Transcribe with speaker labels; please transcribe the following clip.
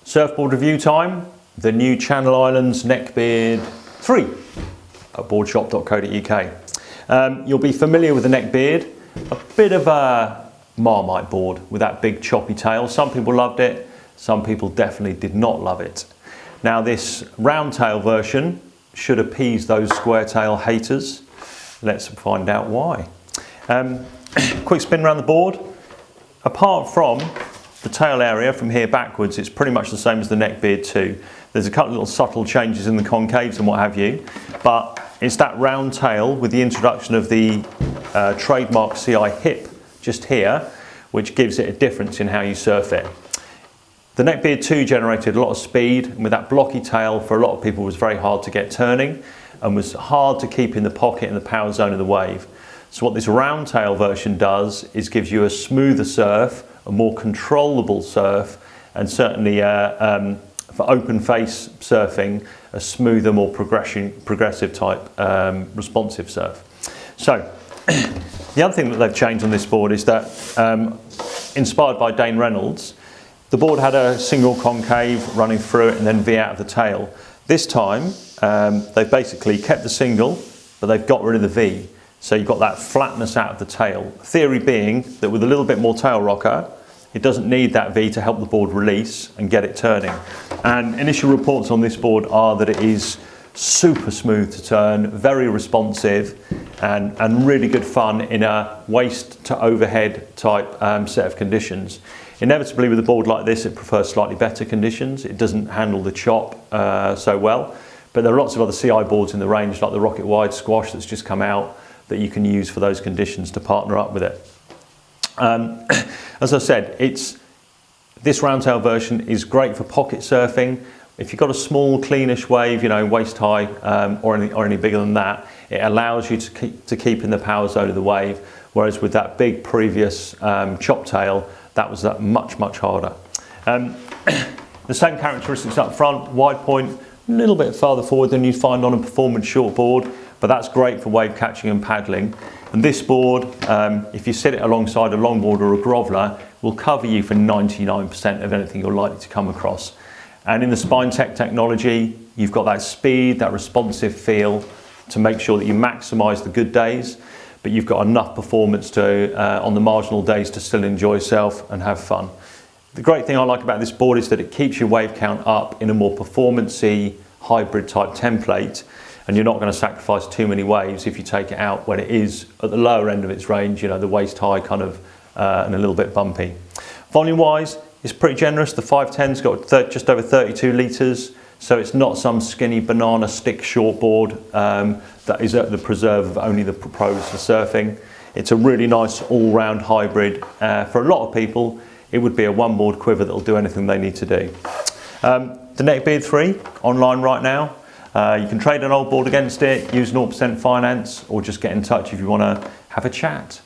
Speaker 1: Surfboard review time, the new Channel Islands Neckbeard 3 at boardshop.co.uk. You'll be familiar with the Neckbeard, a bit of a Marmite board with that big choppy tail. Some people loved it, some people definitely did not love it. Now this Roundtail version should appease those square tail haters. Let's find out why. Quick spin around the board. Apart from the tail area from here backwards, it's pretty much the same as the Neckbeard 2. There's a couple of little subtle changes in the concaves and what have you, but it's that round tail with the introduction of the trademark CI hip just here, which gives it a difference in how you surf it. The Neckbeard 2 generated a lot of speed, and with that blocky tail, for a lot of people was very hard to get turning and was hard to keep in the pocket in the power zone of the wave. So what this Roundtail version does is gives you a smoother surf, a more controllable surf, and certainly for open face surfing, a smoother, more progressive type responsive surf. So the other thing that they've changed on this board is that, inspired by Dane Reynolds, the board had a single concave running through it and then V out of the tail. This time they've basically kept the single, but they've got rid of the V. So you've got that flatness out of the tail. Theory being that with a little bit more tail rocker, it doesn't need that V to help the board release and get it turning. And initial reports on this board are that it is super smooth to turn, very responsive, and really good fun in a waist to overhead type set of conditions. Inevitably with a board like this, it prefers slightly better conditions. It doesn't handle the chop so well, but there are lots of other CI boards in the range, like the Rocket Wide Squash that's just come out, that you can use for those conditions to partner up with it. As I said, this Roundtail version is great for pocket surfing. If you've got a small, cleanish wave, you know, waist high or any bigger than that, it allows you to keep in the power zone of the wave. Whereas with that big previous chop tail, that was much harder. The same characteristics up front, wide point, a little bit farther forward than you'd find on a performance short board, but that's great for wave catching and paddling. And this board, if you sit it alongside a longboard or a groveler, will cover you for 99% of anything you're likely to come across. And in the Spinetech technology, you've got that speed, that responsive feel to make sure that you maximise the good days, but you've got enough performance to, on the marginal days, to still enjoy yourself and have fun. The great thing I like about this board is that it keeps your wave count up in a more performance-y, hybrid type template, and you're not going to sacrifice too many waves if you take it out when it is at the lower end of its range, you know, the waist high kind of, and a little bit bumpy. Volume wise, it's pretty generous. The 510's got just over 32 litres, so it's not some skinny banana stick short board that is at the preserve of only the pros for surfing. It's a really nice all-round hybrid. For a lot of people, it would be a one-board quiver that'll do anything they need to do. The Neckbeard 3, online right now. You can trade an old board against it, use 0% finance, or just get in touch if you want to have a chat.